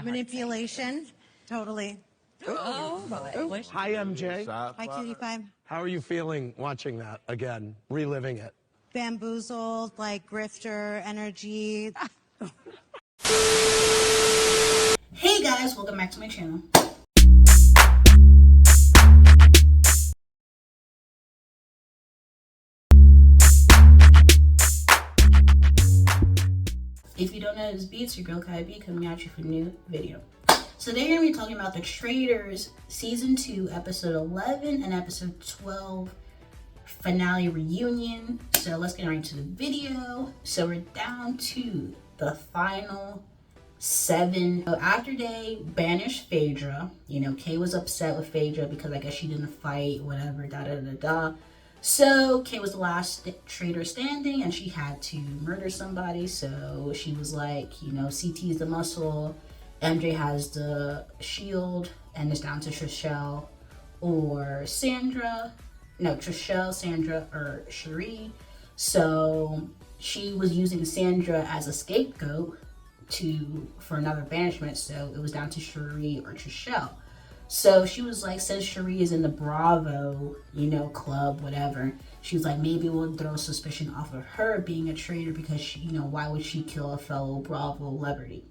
Manipulation. Totally. Oh, my. Hi, MJ. Hi, Cutie Pie. How are you feeling watching that again, reliving it? Bamboozled, like grifter energy. Hey guys, welcome back to my channel. If you don't know this beats, your girl KylerB coming at you for a new video. So today we're going to be talking about the Traitors Season 2, Episode 11 and Episode 12 finale reunion. So let's get right into the video. So we're down to the final 7. So after they banished Phaedra, Kay was upset with Phaedra because I guess she didn't fight, whatever, da-da-da-da. So Kay was the last traitor standing and she had to murder somebody. So she was like, CT is the muscle, MJ has the shield, and it's down to Trishelle or Sandra. No, Trishelle, Sandra, or Cherie. So she was using Sandra as a scapegoat for another banishment. So it was down to Cherie or Trishelle. So she was like, since Cherie is in the Bravo, club, whatever, she was like, maybe we'll throw suspicion off of her being a traitor because she, why would she kill a fellow Bravo celebrity?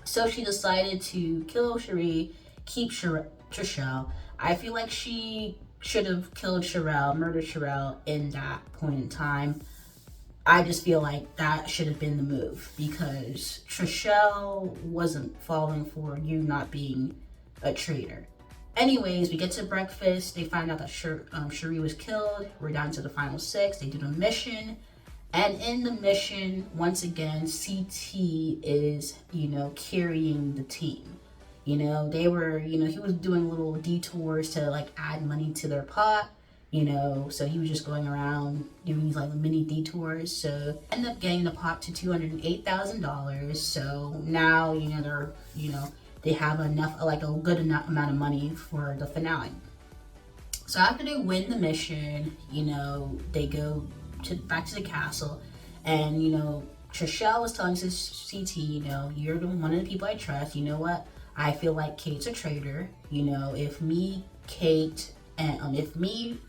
So she decided to kill Cherie, keep Trishelle. I feel like she should have killed murdered Sherelle in that point in time. I just feel like that should have been the move because Trishelle wasn't falling for you not being a traitor. Anyways, we get to breakfast. They find out that Cherie was killed. We're down to the final 6. They do a mission. And in the mission, once again, CT is, carrying the team. They were, he was doing little detours to like add money to their pot, so he was just going around doing these like mini detours. So ended up getting the pot to $208,000. So now, they're, they have enough, like a good enough amount of money for the finale. So after they win the mission, they go back to the castle, and Trishelle was telling CT, you're one of the people I trust. You know what? I feel like Kate's a traitor. If me,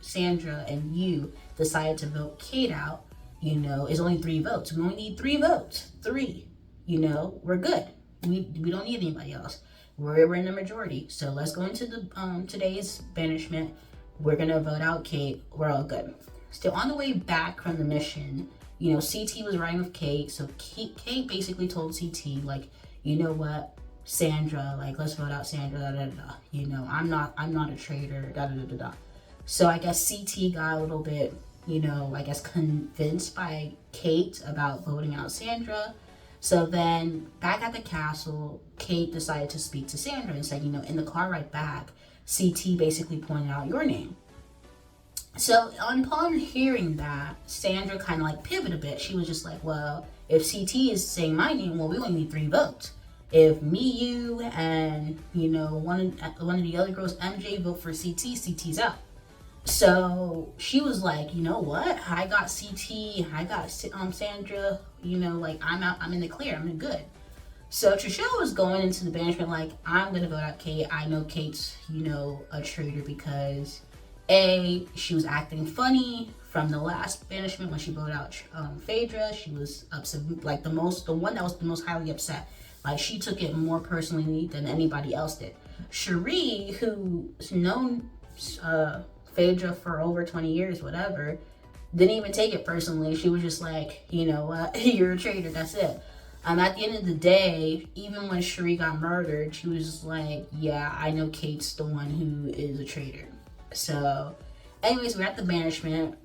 Sandra, and you decide to vote Kate out, it's only 3 votes. We only need 3 votes. 3. We're good. We don't need anybody else. We're in the majority. So let's go into the today's banishment. We're gonna vote out Kate. We're all good. Still on the way back from the mission, CT was riding with Kate. So Kate basically told CT, like, you know what, Sandra, like, let's vote out Sandra, I'm not a traitor, So I guess CT got a little bit, convinced by Kate about voting out Sandra. So then back at the castle, Kate decided to speak to Sandra and said, in the car ride back, CT basically pointed out your name. So upon hearing that, Sandra kind of like pivoted a bit. She was just like, well, if CT is saying my name, well, we only need 3 votes. If me, you, and, one of the other girls, MJ, vote for CT, CT's out. So she was like, you know what? I got CT, I got Sandra, I'm out, I'm in the clear, I'm in good. So Trishelle was going into the banishment like, I'm gonna vote out Kate. I know Kate's, a traitor because A, she was acting funny from the last banishment when she voted out Phaedra. She was upset, like the one that was the most highly upset. Like, she took it more personally than anybody else did. Cherie, who's known Phaedra for over 20 years, whatever, didn't even take it personally. She was just like, you know what, you're a traitor, that's it. At the end of the day, even when Cherie got murdered, she was just like, yeah, I know Kate's the one who is a traitor. So anyways, we're at the banishment,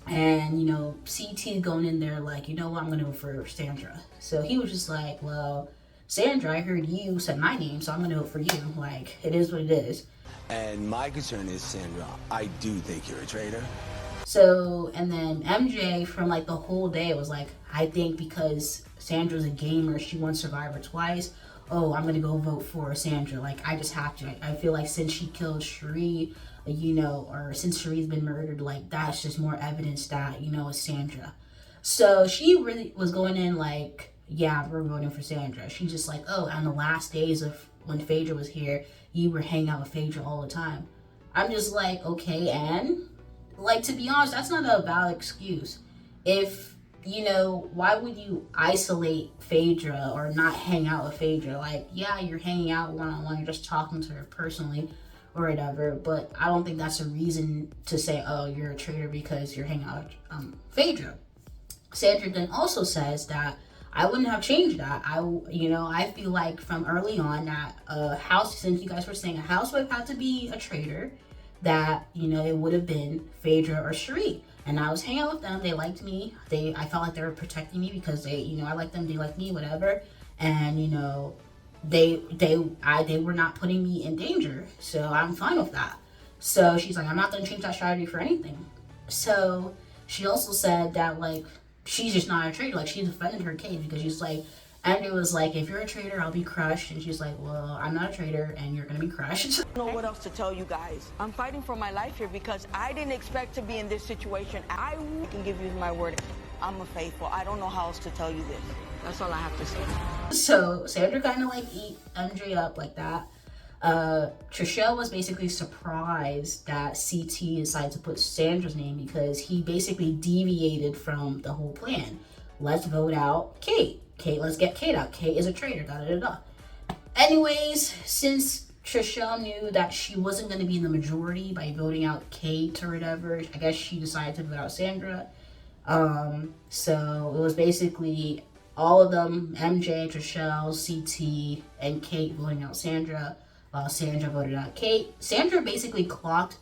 and CT going in there like, you know what, I'm gonna go for Sandra. So he was just like, well, Sandra, I heard you said my name, so I'm gonna vote for you. Like, it is what it is. And my concern is, Sandra, I do think you're a traitor. So, and then MJ from like the whole day was like, I think because Sandra's a gamer, she won Survivor twice, oh, I'm gonna go vote for Sandra. Like, I just have to. I feel like since she killed Cherie, or since Cherie's been murdered, like, that's just more evidence that, it's Sandra. So she really was going in like, yeah, we're voting for Sandra. She's just like, oh, on the last days of when Phaedra was here, you were hanging out with Phaedra all the time. I'm just like, okay, and like, to be honest, that's not a valid excuse. If, you know, why would you isolate Phaedra or not hang out with Phaedra? Like, yeah, you're hanging out one-on-one, you're just talking to her personally or whatever, but I don't think that's a reason to say, oh, you're a traitor because you're hanging out with Phaedra. Sandra then also says that I wouldn't have changed that. I feel like from early on that since you guys were saying a housewife had to be a traitor, that, you know, it would have been Phaedra or Cherie. And I was hanging out with them. They liked me. I felt like they were protecting me because I liked them. They liked me, whatever. And, you know, they were not putting me in danger. So I'm fine with that. So she's like, I'm not going to change that strategy for anything. So she also said that, like, she's just not a traitor. Like, she defended her case because she's like, Andrew was like, if you're a traitor, I'll be crushed. And she's like, well, I'm not a traitor and you're going to be crushed. I don't know what else to tell you guys. I'm fighting for my life here because I didn't expect to be in this situation. I can give you my word. I'm a faithful. I don't know how else to tell you this. That's all I have to say. So Sandra kind of like eat MJ up like that. Trishelle was basically surprised that CT decided to put Sandra's name because he basically deviated from the whole plan. Let's vote out Kate. Let's get Kate out. Kate is a traitor, da-da-da-da. Anyways, since Trishelle knew that she wasn't going to be in the majority by voting out Kate or whatever, I guess she decided to vote out Sandra. So it was basically all of them, MJ, Trishelle, CT, and Kate voting out Sandra, while Sandra voted out Kate. Sandra basically clocked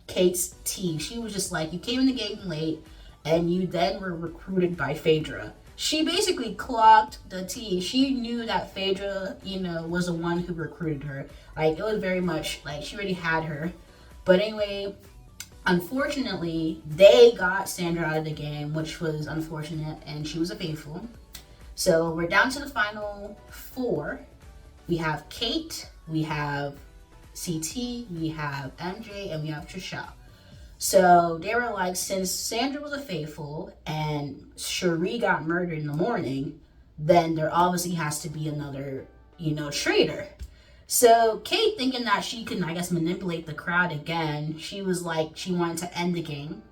Kate's tea. She was just like, you came in the game late, and you then were recruited by Phaedra. She basically clocked the tea. She knew that Phaedra, you know, was the one who recruited her. Like, it was very much like she already had her. But anyway, unfortunately, they got Sandra out of the game, which was unfortunate, and she was a faithful. So we're down to the final 4. We have Kate, we have CT, we have MJ, and we have Trishelle. So they were like, since Sandra was a faithful and Cherie got murdered in the morning, then there obviously has to be another, you know, traitor. So Kate, thinking that she can, I guess, manipulate the crowd again, she was like, she wanted to end the game.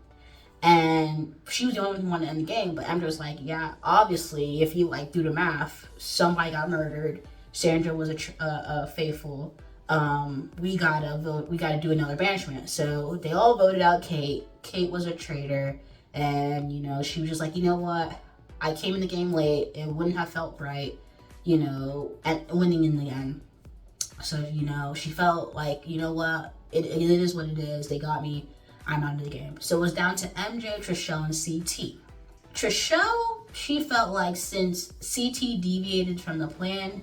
And she was the only one who wanted to end the game. But MJ was like, yeah, obviously, if you, like, do the math, somebody got murdered. Sandra was a faithful. We gotta vote. We gotta do another banishment. So they all voted out Kate. Kate was a traitor, and you know, she was just like, you know what? I came in the game late. It wouldn't have felt right, you know, and winning in the end. So you know, she felt like, you know what? It is what it is. They got me. I'm out of the game. So it was down to MJ, Trishelle, and CT. Trishelle, she felt like since CT deviated from the plan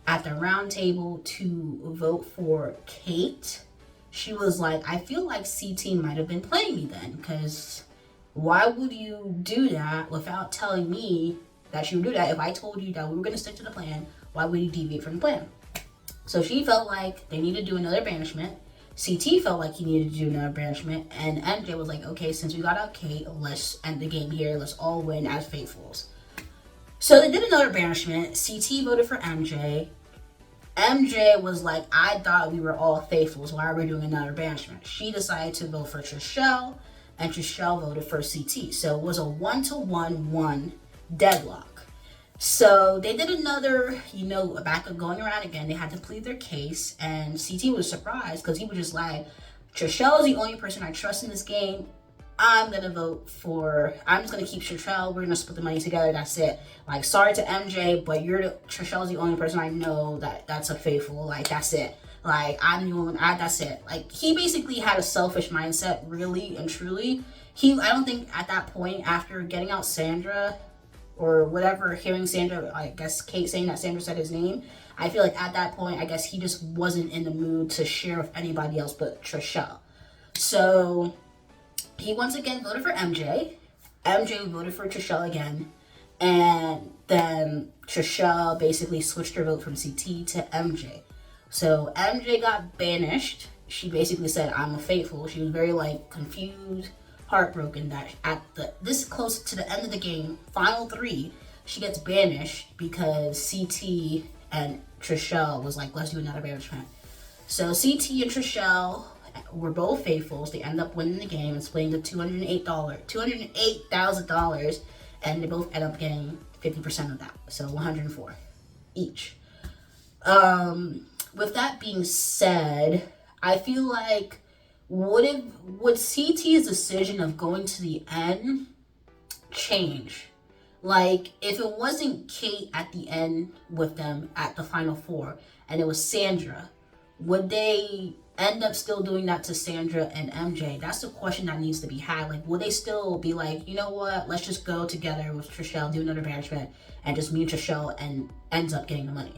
at the round table to vote for Kate, she was like, I feel like CT might have been playing me then, because why would you do that without telling me that you would do that? If I told you that we were going to stick to the plan, why would you deviate from the plan? So she felt like they needed to do another banishment. CT felt like he needed to do another banishment, and MJ was like, okay, since we got out Kate, let's end the game here. Let's all win as faithfuls. So they did another banishment. CT voted for MJ. MJ was like, I thought we were all faithfuls. Why are we doing another banishment? She decided to vote for Trishelle, and Trishelle voted for CT. So it was a 1-1 deadlock. So they did another, you know, back of going around again. They had to plead their case, and CT was surprised because he was just like, Trishelle is the only person I trust in this game. I'm just gonna keep Trishelle. We're gonna split the money together. That's it. Like, sorry to MJ, but Trishelle's the only person I know that's a faithful. Like, that's it. Like, I'm the only one. That's it. Like, he basically had a selfish mindset, really and truly. I don't think at that point, after getting out Sandra, or whatever, hearing Sandra, I guess Kate saying that Sandra said his name, I feel like at that point, I guess he just wasn't in the mood to share with anybody else but Trishelle. So he once again voted for MJ. MJ voted for Trishelle again. And then Trishelle basically switched her vote from CT to MJ. So MJ got banished. She basically said, I'm a faithful. She was very, like, confused, heartbroken that this close to the end of the game, final 3, she gets banished because CT and Trishelle was like, let's do another banishment. So CT and Trishelle were both faithfuls. They end up winning the game and splitting the $208,000, and they both end up getting 50% of that, so 104 each. With that being said, I feel like would CT's decision of going to the end change? Like, if it wasn't Kate at the end with them at the final four and it was Sandra, would they end up still doing that to Sandra and MJ? That's the question that needs to be had. Like, will they still be like, you know what, let's just go together with Trishelle, do another banishment, and just me and Trishelle and ends up getting the money?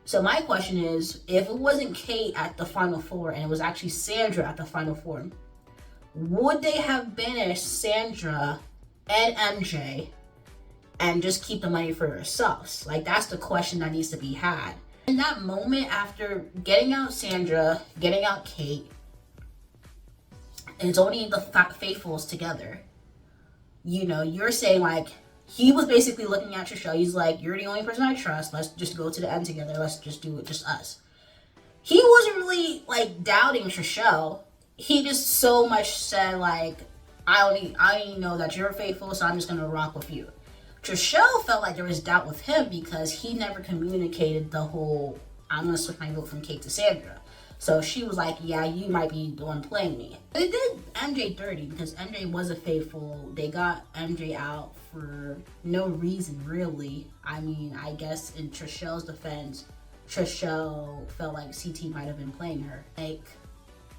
So my question is, if it wasn't Kate at the final four and it was actually Sandra at the final four, would they have banished Sandra and MJ and just keep the money for themselves? Like, that's the question that needs to be had. In that moment, after getting out Sandra, getting out Kate, and it's only the faithfuls together, you know, you're saying, like, he was basically looking at Trishelle. He's like, you're the only person I trust. Let's just go to the end together. Let's just do it, just us. He wasn't really, like, doubting Trishelle. He just so much said, like, I only know that you're faithful, so I'm just going to rock with you. Trishelle felt like there was doubt with him because he never communicated the whole, I'm going to switch my vote from Kate to Sandra. So she was like, yeah, you might be the one playing me. They did MJ dirty because MJ wasn't faithful. They got MJ out for no reason, really. I mean, I guess in Trishelle's defense, Trishelle felt like CT might have been playing her. Like,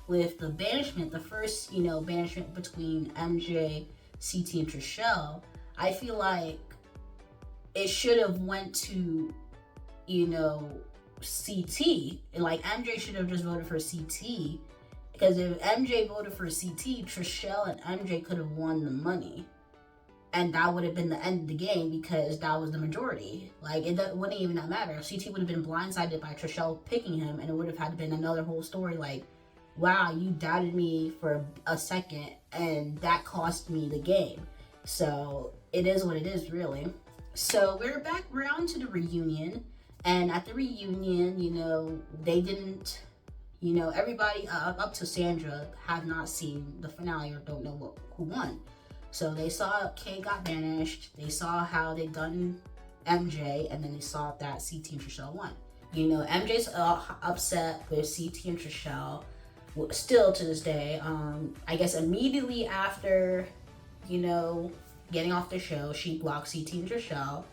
with the banishment, the first, you know, banishment between MJ, CT, and Trishelle, I feel like it should have went to, you know, CT. And like, MJ should have just voted for CT, because if MJ voted for CT, Trishelle and MJ could have won the money, and that would have been the end of the game because that was the majority. Like, it wouldn't even matter. CT would have been blindsided by Trishelle picking him, and it would have had been another whole story like, wow, you doubted me for a second and that cost me the game. So it is what it is, really. So we're back around to the reunion. And at the reunion, you know, they didn't, you know, everybody up to Sandra have not seen the finale or don't know who won. So they saw Kay got banished, they saw how they done MJ, and then they saw that CT and Trishelle won. You know, MJ's upset with CT and Trishelle, still to this day. I guess immediately after, you know, getting off the show, she blocked CT and Trishelle.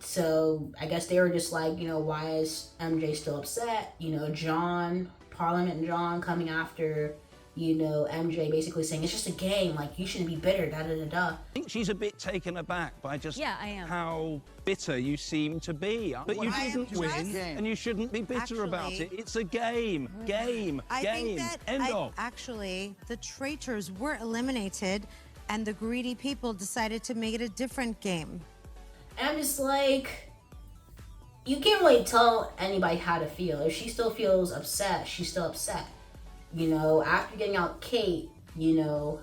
So I guess they were just like, you know, why is MJ still upset? You know, Parliament John coming after, you know, MJ, basically saying it's just a game, like, you shouldn't be bitter, da-da-da-da. I think she's a bit taken aback by just I am. how bitter you seem to be. But you didn't win, and you shouldn't be bitter about it. It's a game. Game. I think that End of. actually the traitors were eliminated and the greedy people decided to make it a different game. And I'm just like, you can't really tell anybody how to feel. If she still feels upset, she's still upset. You know, after getting out Kate, you know,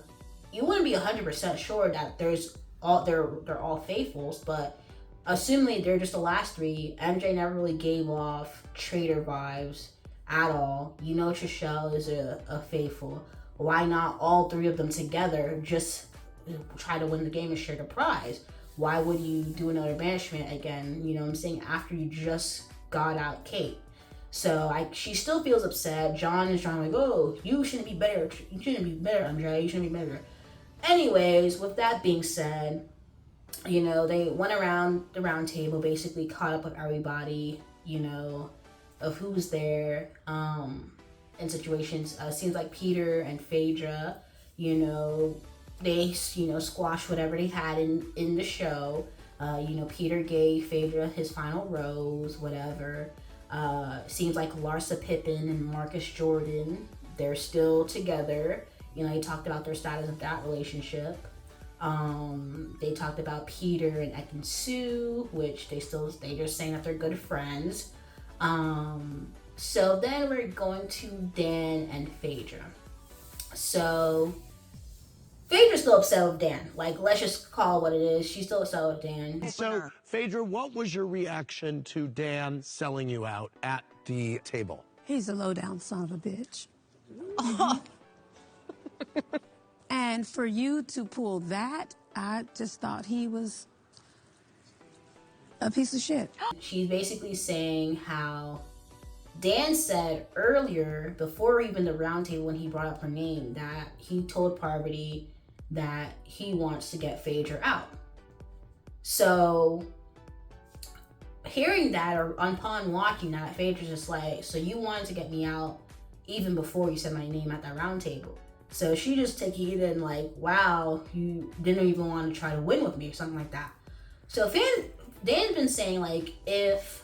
you wouldn't be 100% sure that they're all faithfuls, but assuming they're just the last three, MJ never really gave off traitor vibes at all. You know, Trishelle is a faithful. Why not all three of them together just try to win the game and share the prize? Why would you do another banishment again, you know what I'm saying, after you just got out Kate? So she still feels upset. John is trying like, oh, you shouldn't be better. You shouldn't be better, Andre. You shouldn't be better. Anyways, with that being said, you know, they went around the round table, basically caught up with everybody, you know, of who's there in situations. Seems like Peter and Phaedra, you know, they, you know, squashed whatever they had in the show. You know, Peter gave Phaedra his final rose, whatever. Seems like Larsa Pippen and Marcus Jordan, they're still together. You know, he talked about their status of that relationship. They talked about Peter and Ek and Sue, which they're just saying that they're good friends. So then we're going to Dan and Phaedra. So Phaedra's still upset with Dan. Like, let's just call it what it is. She's still upset with Dan. So, Phaedra, what was your reaction to Dan selling you out at the table? He's a low-down son of a bitch. And for you to pull that, I just thought he was a piece of shit. She's basically saying how Dan said earlier, before even the roundtable when he brought up her name, that he told Parvati that he wants to get Phaedra out. So hearing that, or upon watching that, Phaedra's just like, so you wanted to get me out even before you said my name at that roundtable. So she just took it and like, wow, you didn't even want to try to win with me or something like that. So Dan's been saying like, if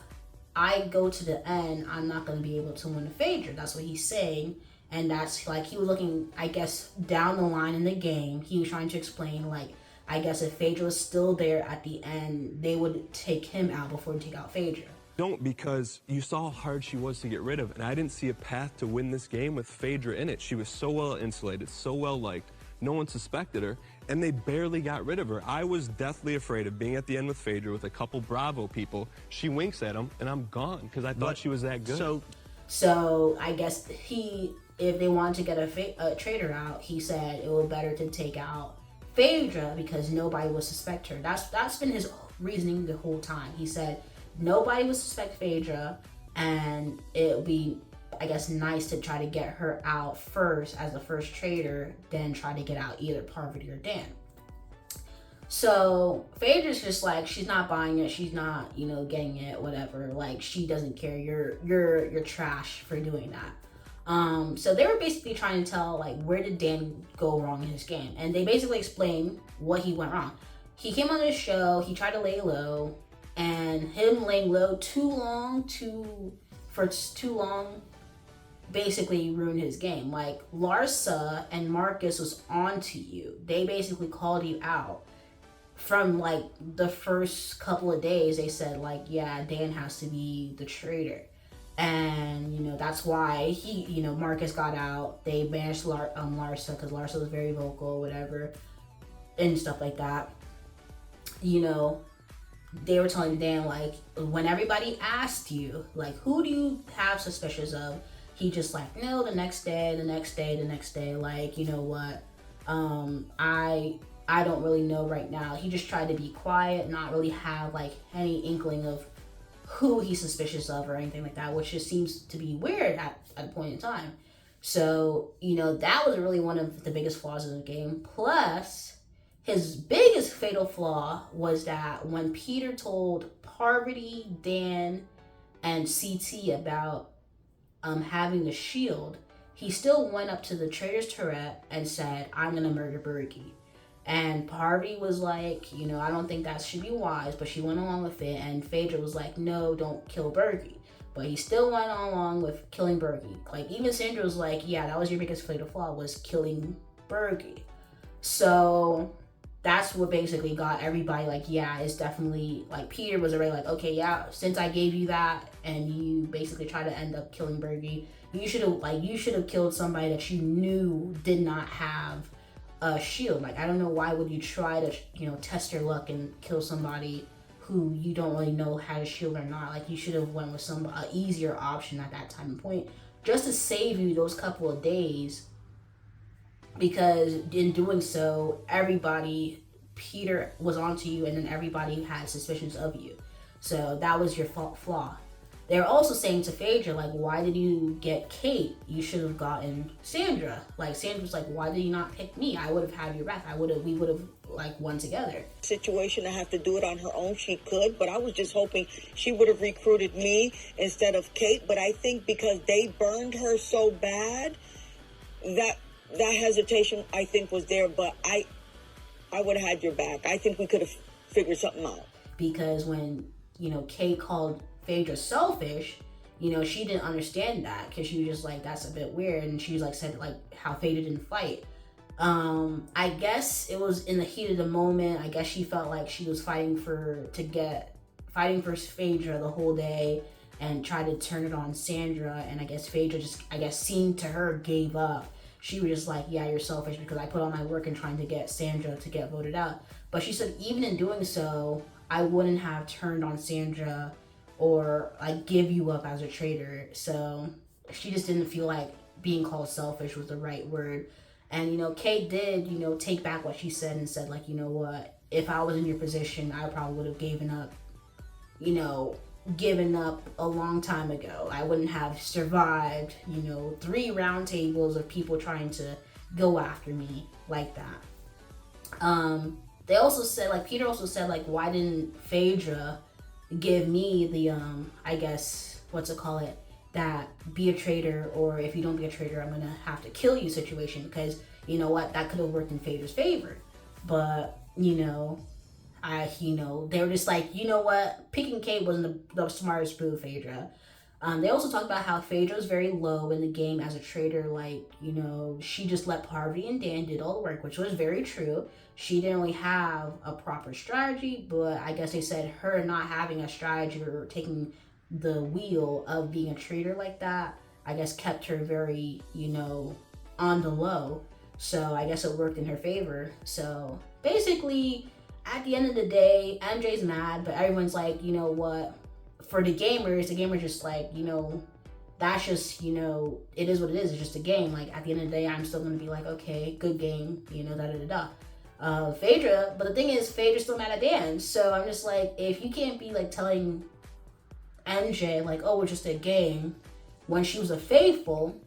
I go to the end, I'm not going to be able to win the Phaedra. That's what he's saying. And that's like, he was looking, I guess, down the line in the game. He was trying to explain, like, I guess if Phaedra was still there at the end, they would take him out before they take out Phaedra. Don't, because you saw how hard she was to get rid of, and I didn't see a path to win this game with Phaedra in it. She was so well insulated, so well liked. No one suspected her, and they barely got rid of her. I was deathly afraid of being at the end with Phaedra with a couple Bravo people. She winks at him, and I'm gone, because I thought she was that good. So I guess if they wanted to get a traitor out, he said it would be better to take out Phaedra because nobody would suspect her. That's been his reasoning the whole time. He said nobody would suspect Phaedra, and it would be, I guess, nice to try to get her out first as the first traitor, then try to get out either Parvati or Dan. So Phaedra's just like, she's not buying it, she's not, getting it, whatever. Like, she doesn't care. You're trash for doing that. So they were basically trying to tell, like, where did Dan go wrong in his game? And they basically explained what he went wrong. He came on the show, he tried to lay low, and him laying low for too long basically ruined his game. Like, Larsa and Marcus was onto you. They basically called you out. From like the first couple of days, they said like, yeah, Dan has to be the traitor. And, that's why Marcus got out. They banished Larsa because Larsa was very vocal, whatever, and stuff like that. They were telling Dan, like, when everybody asked you, like, who do you have suspicions of? He just like, no, the next day, like, you know what? I don't really know right now. He just tried to be quiet, not really have like any inkling of who he's suspicious of or anything like that, which just seems to be weird at a point in time. So, that was really one of the biggest flaws in the game. Plus, his biggest fatal flaw was that when Peter told Parvati, Dan, and CT about having the shield, he still went up to the traitor's turret and said, I'm gonna murder Bergie. And Parvati was like, I don't think that should be wise, but she went along with it. And Phaedra was like, no, don't kill Bergie. But he still went along with killing Bergie. Like, even Sandra was like, yeah, that was your biggest fatal flaw, was killing Bergie. So that's what basically got everybody like, yeah, it's definitely, like, Peter was already like, okay, yeah, since I gave you that and you basically tried to end up killing Bergie, you should have killed somebody that you knew did not have a shield. Like, I don't know why would you try to, test your luck and kill somebody who you don't really know had a shield or not. Like, you should have went with some easier option at that time and point, just to save you those couple of days. Because in doing so, Peter was onto you, and then everybody had suspicions of you. So that was your flaw. They're also saying to Phaedra, like, why did you get Kate? You should have gotten Sandra. Like, Sandra's like, why did you not pick me? I would have had your back. We would have, like, won together. Situation to have to do it on her own, she could, but I was just hoping she would have recruited me instead of Kate. But I think because they burned her so bad, that hesitation, I think, was there. But I would have had your back. I think we could have figured something out. Because when, Kate called Phaedra selfish, she didn't understand that, because she was just like, that's a bit weird. And she was like, said like how Phaedra didn't fight. I guess it was in the heat of the moment. I guess she felt like she was fighting for Phaedra the whole day and tried to turn it on Sandra. And I guess Phaedra just, seemed to her, gave up. she was just like, yeah, you're selfish because I put all my work in trying to get Sandra to get voted out. But she said even in doing so, I wouldn't have turned on Sandra or like give you up as a traitor. So she just didn't feel like being called selfish was the right word. And, you know, Kate did, you know, take back what she said and said, like, you know what, if I was in your position, I probably would have given up a long time ago. I wouldn't have survived, you know, 3 round tables of people trying to go after me like that. They also said, like, Peter also said, like, why didn't Phaedra give me the, I guess, that be a traitor, or if you don't be a traitor, I'm gonna have to kill you situation, because, you know what, that could have worked in Phaedra's favor. But, you know, they were just like, you know what, picking Kate wasn't the smartest move, Phaedra. They also talked about how Phaedra was very low in the game as a traitor. Like, you know, she just let Parvati and Dan did all the work, which was very true. She didn't really have a proper strategy, but I guess they said her not having a strategy or taking the wheel of being a traitor like that, I guess kept her very, you know, on the low. So I guess it worked in her favor. So basically, at the end of the day, MJ's mad, but everyone's like, you know what, for the gamers just like, you know, that's just, you know, it is what it is. It's just a game. Like, at the end of the day, I'm still going to be like, okay, good game, you know, da-da-da-da. Phaedra, but the thing is, Phaedra's still mad at Dan. So I'm just like, if you can't be like telling MJ, like, oh, it's just a game, when she was a faithful,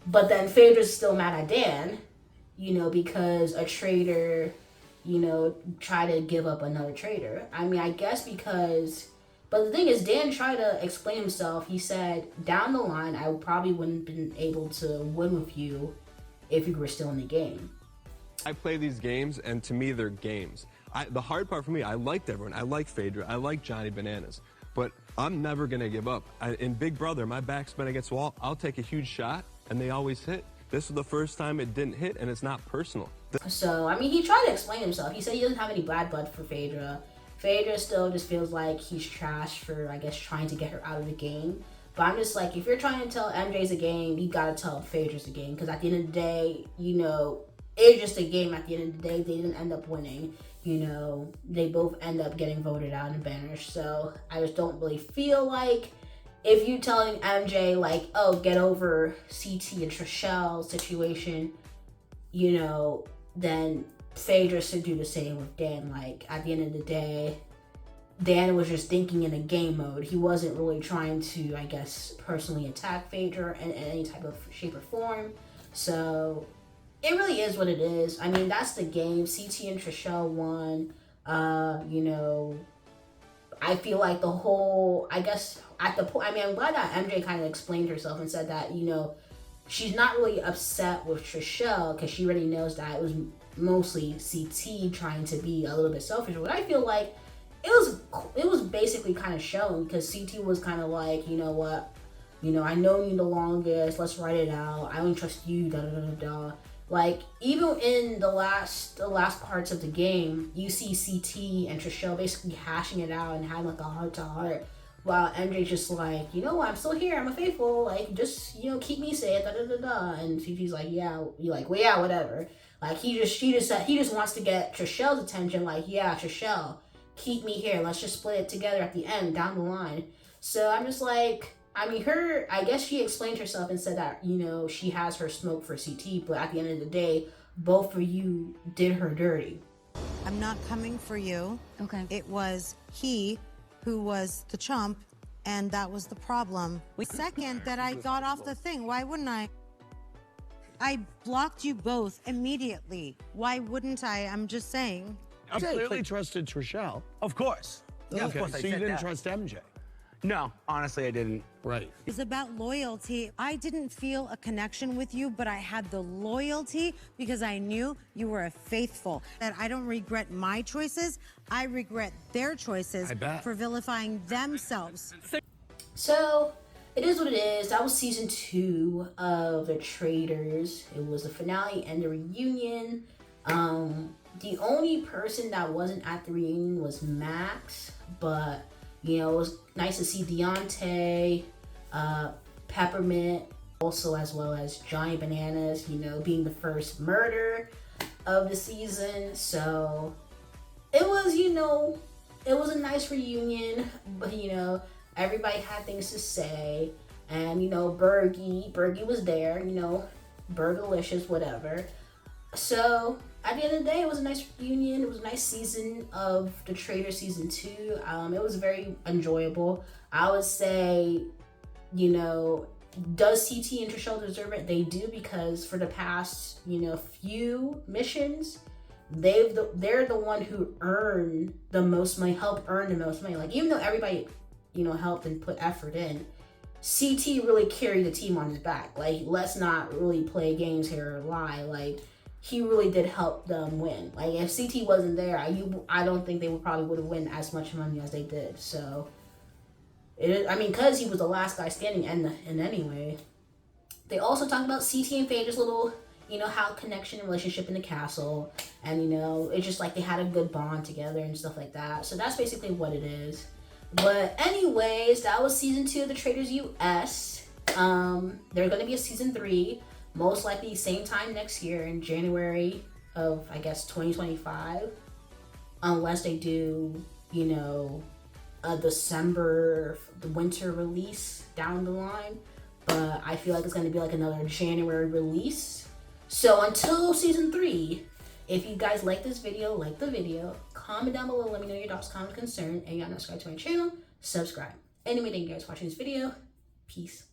but then Phaedra's still mad at Dan, you know, because a traitor, you know, try to give up another traitor. I mean, I guess because, but the thing is, Dan tried to explain himself. He said, down the line, I probably wouldn't have been able to win with you if you were still in the game. I play these games, and to me, they're games. The hard part for me, I liked everyone. I like Phaedra. I like Johnny Bananas. But I'm never going to give up. In Big Brother, my back's been against the wall. I'll take a huge shot, and they always hit. This was the first time it didn't hit, and it's not personal. So, I mean, he tried to explain himself. He said he doesn't have any bad blood for Phaedra. Phaedra still just feels like he's trash for, I guess, trying to get her out of the game. But I'm just like, if you're trying to tell MJ's a game, you gotta tell Phaedra's a game. Because at the end of the day, you know, it's just a game. At the end of the day, they didn't end up winning. You know, they both end up getting voted out and banished. So I just don't really feel like if you telling MJ, like, oh, get over CT and Trishelle situation, you know, then Phaedra should do the same with Dan. Like, at the end of the day, Dan was just thinking in a game mode. He wasn't really trying to, I guess, personally attack Phaedra in any type of shape or form. So it really is what it is. I mean, that's the game. CT and Trishelle won. You know, I feel like the whole, I guess, at the point, I mean, I'm glad that MJ kind of explained herself and said that, you know, she's not really upset with Trishelle because she already knows that it was mostly CT trying to be a little bit selfish. But I feel like it was basically kind of shown, because CT was kind of like, you know what, you know, I know you the longest, let's write it out, I only trust you, da da da da. Like, even in the last parts of the game, you see CT and Trishelle basically hashing it out and having like a heart to heart, while MJ's just like, you know what, I'm still here, I'm a faithful, like, just, you know, keep me safe, da da da da. And CT's like, yeah, you're like, well, yeah, whatever. Like, he just wants to get Trishelle's attention, like, yeah, Trishelle, keep me here, let's just split it together at the end, down the line. So I'm just like, I mean, I guess she explained herself and said that, you know, she has her smoke for CT, but at the end of the day, both of you did her dirty. I'm not coming for you. Okay. It was he who was the chump, and that was the problem. Second, that I got off the thing. Why wouldn't I? I blocked you both immediately. Why wouldn't I? I'm just saying. You clearly trusted Trishelle. Of course. Yeah, Okay, of course I so you said didn't that. trust MJ. No, honestly, I didn't. Right. It was about loyalty. I didn't feel a connection with you, but I had the loyalty because I knew you were a faithful. That I don't regret my choices. I regret their choices for vilifying themselves. So it is what it is. That was season 2 of the Traitors. It was the finale and the reunion. The only person that wasn't at the reunion was Max, but, you know, it was nice to see Deontay, Peppermint, Also, as well as Johnny Bananas, you know, being the first murder of the season. So it was, you know, it was a nice reunion, but you know, everybody had things to say. And you know, Bergie was there, you know, Burgalicious, whatever. So at the end of the day, it was a nice reunion. It was a nice season of the Traitors season 2. It was very enjoyable. I would say, you know, does CT and Trishelle deserve it? They do, because for the past, you know, few missions, they're the one who earned the most money, helped earn the most money. Like, even though everybody, you know, helped and put effort in, CT really carried the team on his back. Like, let's not really play games here or lie. Like, he really did help them win. Like, if CT wasn't there, I don't think they would have won as much money as they did. So, because he was the last guy standing, and anyway, they also talked about CT and Phaedra's little, you know, how connection and relationship in the castle, and you know, it's just like they had a good bond together and stuff like that. So that's basically what it is. But anyways, that was season 2 of the Traitors US. There's gonna be a season 3, most likely same time next year in January of, I guess, 2025, unless they do, you know, a December, the winter release down the line. But I feel like it's going to be like another January release. So until season 3, if you guys like this video, like the video, comment down below, let me know your thoughts, comments, concerns, and y'all not subscribe to my channel, subscribe. Anyway, thank you guys for watching this video. Peace.